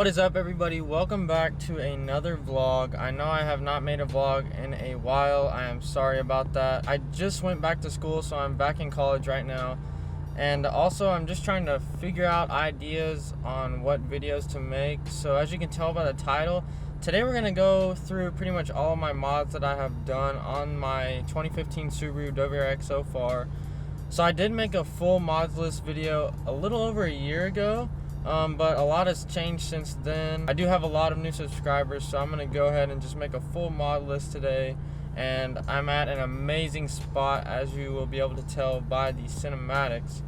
What is up, everybody? Welcome back to another vlog. I know I have not made a vlog in a while. I am sorry about that. I just went back to school, so I'm back in college right now. And also, I'm just trying to figure out ideas on what videos to make. So as you can tell by the title, today we're going to go through pretty much all of my mods that I have done on my 2015 Subaru WRX so far. So I did make a full mods list video a little over a year ago. But a lot has changed since then. I do have a lot of new subscribers, so I'm going to go ahead and just make a full mod list today. And I'm at an amazing spot, as you will be able to tell by the cinematics.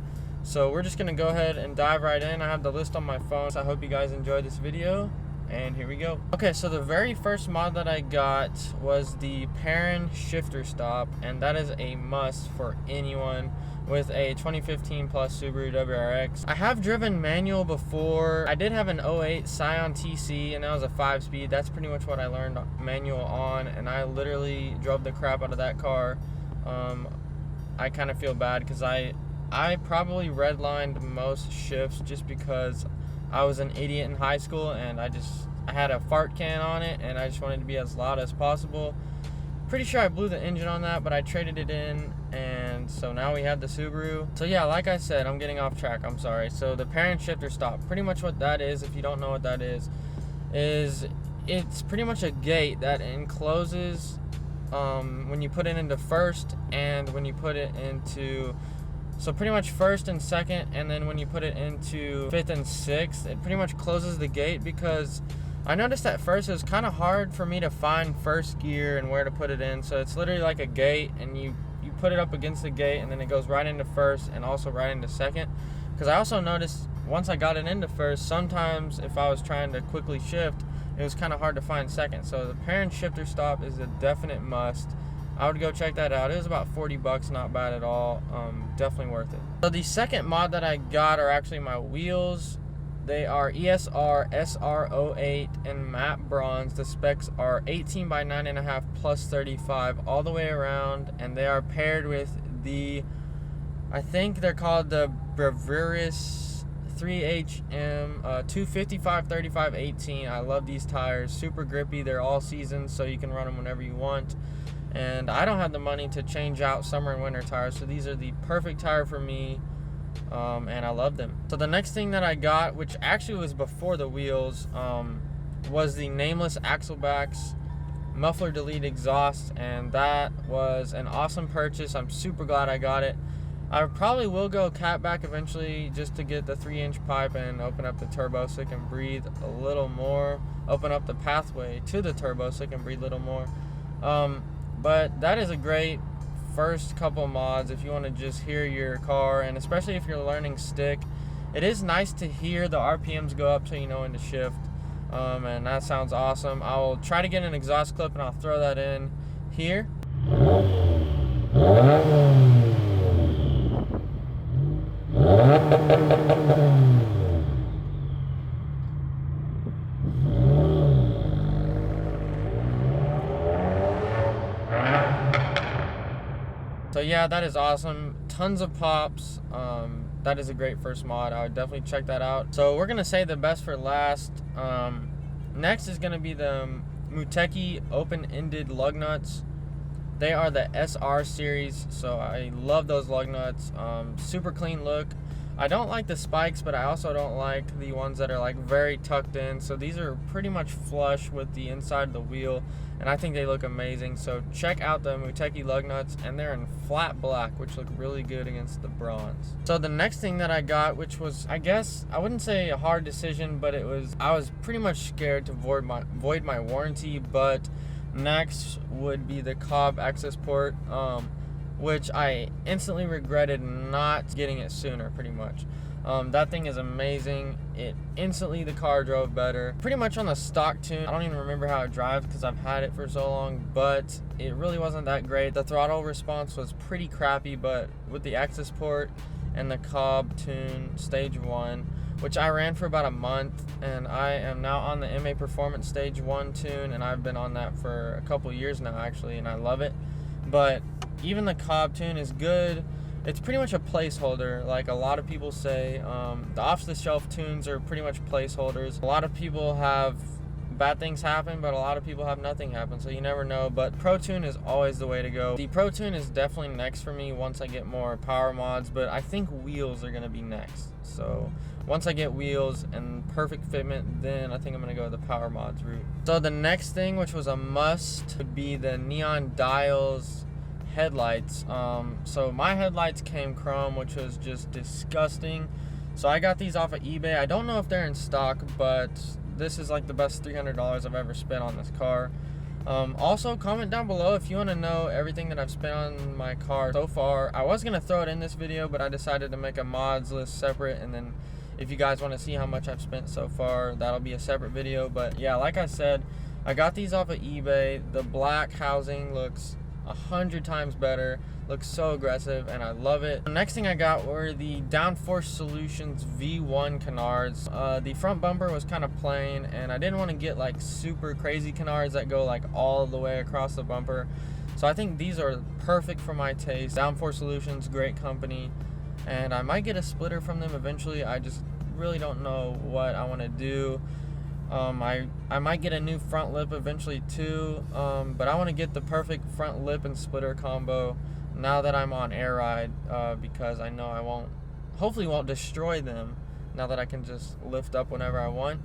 So we're just going to go ahead and dive right in. I have the list on my phone, so I hope you guys enjoyed this video. And here we go. Okay, so the very first mod that I got was the Perrin shifter stop, and that is a must for anyone with a 2015 plus Subaru WRX. I have driven manual before. I did have an 08 Scion TC, and that was a 5-speed. That's pretty much what I learned manual on, and I literally drove the crap out of that car. I kind of feel bad because I probably redlined most shifts just because I was an idiot in high school, and I had a fart can on it, and I just wanted to be as loud as possible. Pretty sure I blew the engine on that, but I traded it in, and so now we have the Subaru. So yeah, like I said, I'm getting off track, I'm sorry. So the Perrin shifter stop, pretty much what that is, if you don't know what that is it's pretty much a gate that encloses when you put it into first and when you put it into, so pretty much first and second, and then when you put it into fifth and sixth, it pretty much closes the gate, because I noticed at first it was kind of hard for me to find first gear and where to put it in. So it's literally like a gate, and you put it up against the gate, and then it goes right into first and also right into second. Because I also noticed once I got it into first, sometimes if I was trying to quickly shift, it was kind of hard to find second. So the Perrin shifter stop is a definite must. I would go check that out. It was about 40 bucks, not bad at all. Definitely worth it. So the second mod that I got are actually my wheels. They are ESR SR08 and matte bronze. The specs are 18 by 9.5 plus 35 all the way around, and they are paired with the, I think they're called the Bravurious 3HM 255/35/18. I love these tires, super grippy. They're all season, so you can run them whenever you want. And I don't have the money to change out summer and winter tires, so these are the perfect tire for me. And I love them. So the next thing that I got, which actually was before the wheels, was the nameless axlebacks muffler delete exhaust, and that was an awesome purchase. I'm super glad I got it. I probably will go catback eventually, just to get the 3-inch pipe and open up the turbo so it can breathe a little more, open up the pathway to the turbo so it can breathe a little more. But that is a great first couple mods if you want to just hear your car, and especially if you're learning stick. It is nice to hear the RPMs go up so you know when to shift, and that sounds awesome. I will try to get an exhaust clip, and I'll throw that in here. So yeah, that is awesome. Tons of pops. That is a great first mod. I would definitely check that out. So we're gonna save the best for last. Next is gonna be the Muteki open-ended lug nuts. They are the SR series, so I love those lug nuts. Super clean look. I don't like the spikes, but I also don't like the ones that are like very tucked in. So these are pretty much flush with the inside of the wheel, and I think they look amazing. So check out the Muteki lug nuts, and they're in flat black, which look really good against the bronze. So the next thing that I got, which was, I guess, I wouldn't say a hard decision, but I was pretty much scared to void my warranty, but next would be the Cobb access port, which I instantly regretted not getting it sooner, pretty much. That thing is amazing. Instantly the car drove better. Pretty much on the stock tune, I don't even remember how it drives because I've had it for so long, but it really wasn't that great. The throttle response was pretty crappy, but with the access port and the Cobb tune stage 1, which I ran for about a month, and I am now on the MA Performance stage 1 tune, and I've been on that for a couple years now actually, and I love it. But even the Cobb tune is good, it's pretty much a placeholder. Like a lot of people say, the off-the-shelf tunes are pretty much placeholders. A lot of people have bad things happen, but a lot of people have nothing happen, so you never know. But Pro Tune is always the way to go. The Pro Tune is definitely next for me once I get more power mods, but I think wheels are going to be next. So once I get wheels and perfect fitment, then I think I'm going to go the power mods route. So the next thing, which was a must, would be the neon dials headlights. So my headlights came chrome, which was just disgusting. So I got these off of eBay. I don't know if they're in stock, but this is like the best $300 I've ever spent on this car. Also, comment down below if you want to know everything that I've spent on my car so far. I was going to throw it in this video, but I decided to make a mods list separate, and then if you guys want to see how much I've spent so far, that'll be a separate video. But yeah, like I said, I got these off of eBay. The black housing looks 100 times better, looks so aggressive, and I love it. The next thing I got were the Downforce Solutions V1 canards. The front bumper was kind of plain, and I didn't want to get like super crazy canards that go like all the way across the bumper, so I think these are perfect for my taste. Downforce Solutions, great company, and I might get a splitter from them eventually. I just really don't know what I want to do. I might get a new front lip eventually too, but I want to get the perfect front lip and splitter combo now that I'm on air ride, because I know I hopefully won't destroy them now that I can just lift up whenever I want.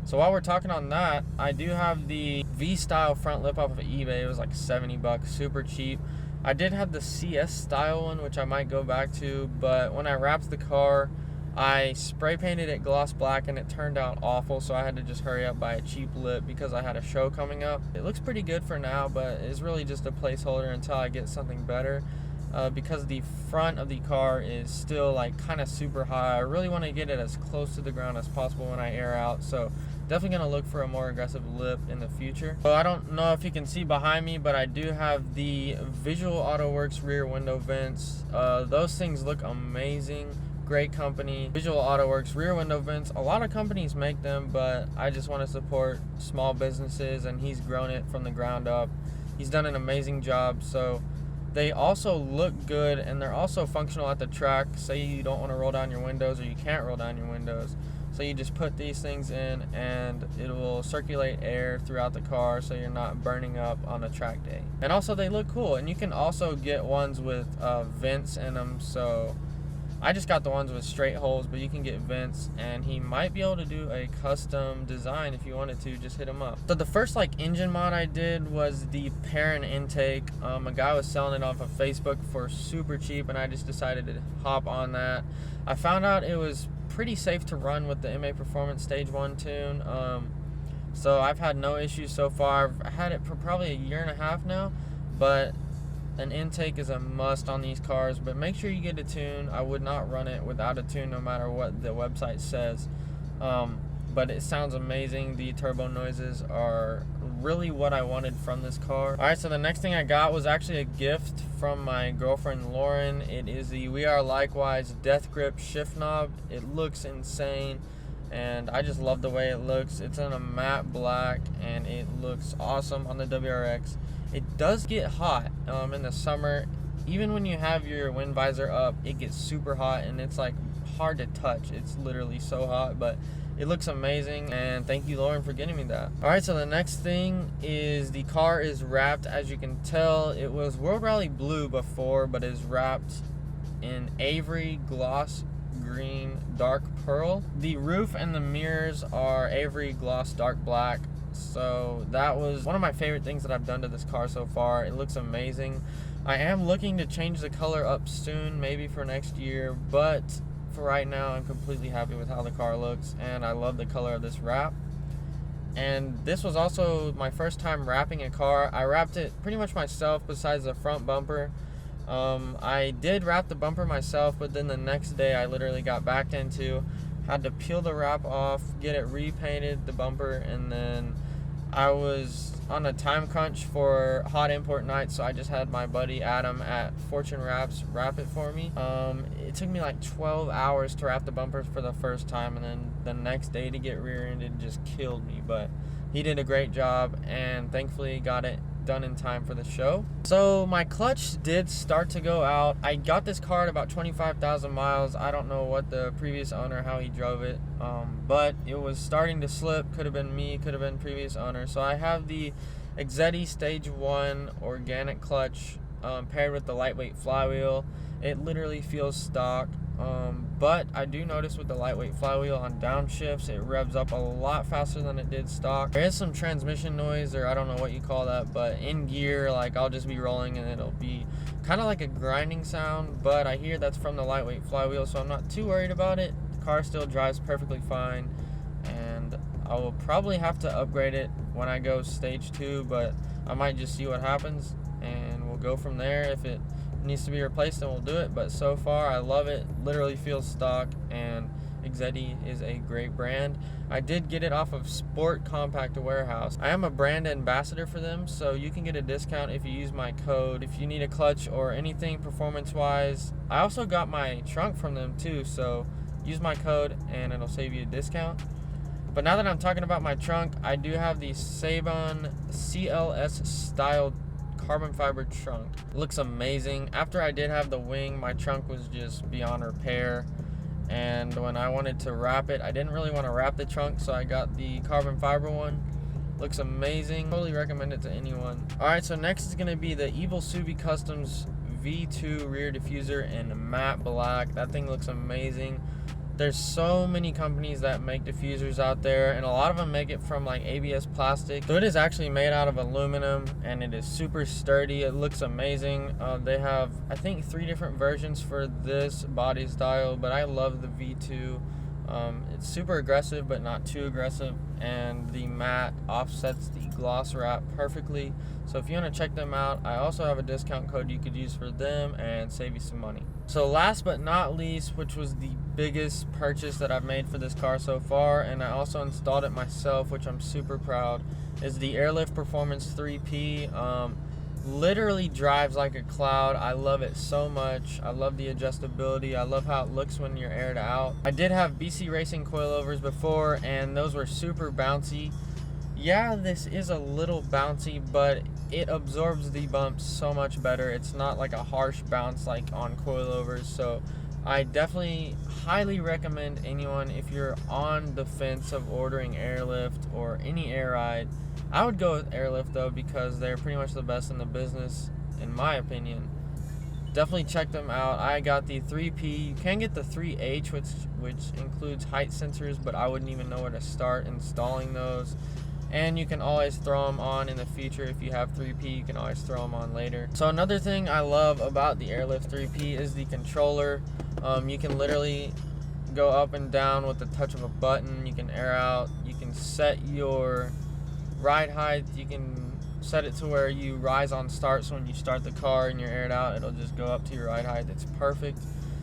So while we're talking on that, I do have the V-style front lip off of eBay. It was like 70 bucks, super cheap. I did have the CS style one, which I might go back to, but when I wrapped the car, I spray painted it gloss black and it turned out awful, so I had to just hurry up, buy a cheap lip because I had a show coming up. It looks pretty good for now, but it's really just a placeholder until I get something better, because the front of the car is still like kind of super high. I really want to get it as close to the ground as possible when I air out, so definitely going to look for a more aggressive lip in the future. So I don't know if you can see behind me, but I do have the Visual AutoWorks rear window vents. Those things look amazing. Great company. Visual AutoWorks rear window vents. A lot of companies make them, but I just want to support small businesses, and he's grown it from the ground up. He's done an amazing job. So they also look good, and they're also functional at the track. Say you don't want to roll down your windows, or you can't roll down your windows, so you just put these things in and it will circulate air throughout the car so you're not burning up on a track day. And also they look cool, and you can also get ones with vents in them. So I just got the ones with straight holes, but you can get vents, and he might be able to do a custom design if you wanted to. Just hit him up. So the first like engine mod I did was the Perrin intake. A guy was selling it off of Facebook for super cheap, and I just decided to hop on that. I found out it was pretty safe to run with the MA Performance Stage 1 tune. So I've had no issues so far. I've had it for probably a year and a half now, but an intake is a must on these cars. But make sure you get a tune. I would not run it without a tune no matter what the website says. But it sounds amazing. The turbo noises are really what I wanted from this car. Alright, so the next thing I got was actually a gift from my girlfriend Lauren. It is the We Are Likewise deathgrip shift knob. It looks insane, and I just love the way it looks. It's in a matte black, and it looks awesome on the WRX. It does get hot in the summer. Even when you have your wind visor up, it gets super hot, and it's like hard to touch. It's literally so hot, but it looks amazing, and thank you, Lauren, for getting me that. Alright, so the next thing is the car is wrapped. As you can tell, it was World Rally Blue before, but is wrapped in Avery Gloss Green Dark Pearl. The roof and the mirrors are Avery Gloss Dark Black. So that was one of my favorite things that I've done to this car so far. It looks amazing. I am looking to change the color up soon, maybe for next year, but for right now I'm completely happy with how the car looks, and I love the color of this wrap. And this was also my first time wrapping a car. I wrapped it pretty much myself besides the front bumper. I did wrap the bumper myself, but then the next day I literally got backed into, had to peel the wrap off, get it repainted, the bumper, and then I was on a time crunch for hot import night, so I just had my buddy Adam at Fortune Wraps wrap it for me. It took me like 12 hours to wrap the bumpers for the first time, and then the next day to get rear-ended just killed me, but he did a great job, and thankfully got it done in time for the show. So my clutch did start to go out. I got this car at about 25,000 miles. I don't know what the previous owner, how he drove it, but it was starting to slip. Could have been me, could have been previous owner. So I have the Exetti Stage 1 organic clutch paired with the lightweight flywheel. It literally feels stock, but I do notice with the lightweight flywheel on downshifts, it revs up a lot faster than it did stock. There is some transmission noise, or I don't know what you call that, but in gear, like I'll just be rolling and it'll be kind of like a grinding sound, but I hear that's from the lightweight flywheel, so I'm not too worried about it. The car still drives perfectly fine, and I will probably have to upgrade it when I go stage 2, but I might just see what happens and we'll go from there. If it needs to be replaced, then we'll do it, but so far I love it. Literally feels stock, and Exetti is a great brand. I did get it off of Sport Compact Warehouse. I am a brand ambassador for them, so you can get a discount if you use my code if you need a clutch or anything performance wise. I also got my trunk from them too, so use my code and it'll save you a discount. But now that I'm talking about my trunk, I do have the Saban CLS style carbon fiber trunk. It looks amazing. After I did have the wing, my trunk was just beyond repair, and when I wanted to wrap it, I didn't really want to wrap the trunk, so I got the carbon fiber one. Looks amazing. Totally recommend it to anyone. Alright, so next is going to be the Evil Subi Customs V2 rear diffuser in matte black. That thing looks amazing. There's so many companies that make diffusers out there, and a lot of them make it from like ABS plastic. So it is actually made out of aluminum, and it is super sturdy. It looks amazing. They have, I think, 3 different versions for this body style, but I love the V2. It's super aggressive, but not too aggressive, and the matte offsets the gloss wrap perfectly. So if you want to check them out, I also have a discount code you could use for them and save you some money. So last but not least, which was the biggest purchase that I've made for this car so far, and I also installed it myself, which I'm super proud, is the Airlift Performance 3P. Literally drives like a cloud. I love it so much. I love the adjustability. I love how it looks when you're aired out. I did have BC Racing coilovers before, and those were super bouncy. Yeah, this is a little bouncy, but it absorbs the bumps so much better. It's not like a harsh bounce like on coilovers, so I definitely highly recommend anyone, if you're on the fence of ordering Airlift or any air ride, I would go with Airlift though, because they're pretty much the best in the business, in my opinion. Definitely check them out. I got the 3P. You can get the 3H, which includes height sensors, but I wouldn't even know where to start installing those. And you can always throw them on in the future. If you have 3P, you can always throw them on later. So another thing I love about the Airlift 3P is the controller. You can literally go up and down with the touch of a button. You can air out. You can set your ride height. You can set it to where you rise on start, so when you start the car and you're aired out, it'll just go up to your ride height. It's perfect.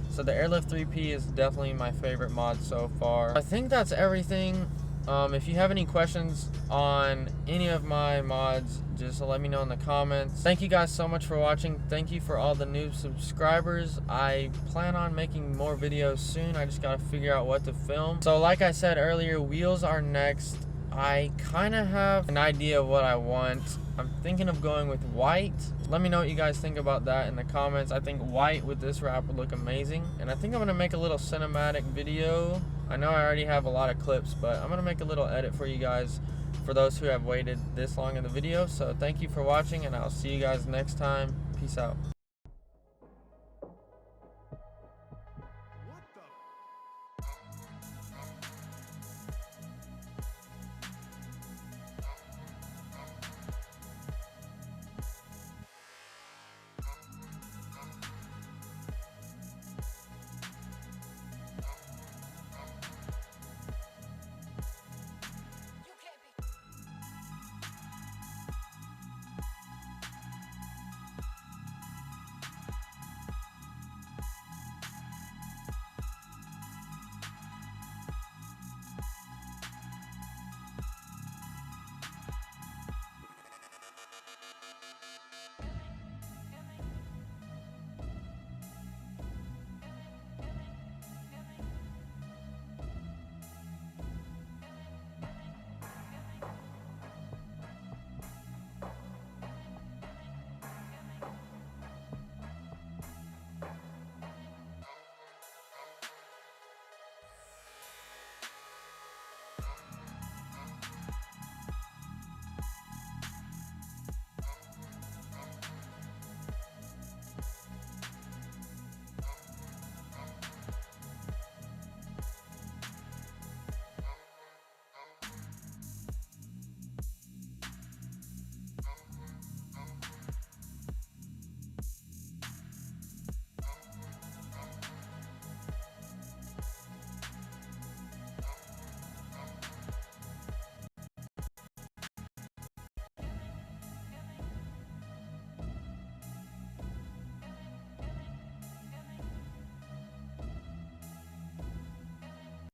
So the Airlift 3P is definitely my favorite mod so far. I think that's everything. If you have any questions on any of my mods, just let me know in the comments. Thank you guys so much for watching. Thank you for all the new subscribers. I plan on making more videos soon. I just gotta figure out what to film. So like I said earlier, wheels are next. I kind of have an idea of what I want. I'm thinking of going with white. Let me know what you guys think about that in the comments. I think white with this wrap would look amazing. And I think I'm going to make a little cinematic video. I know I already have a lot of clips, but I'm going to make a little edit for you guys, for those who have waited this long in the video. So thank you for watching, and I'll see you guys next time. Peace out.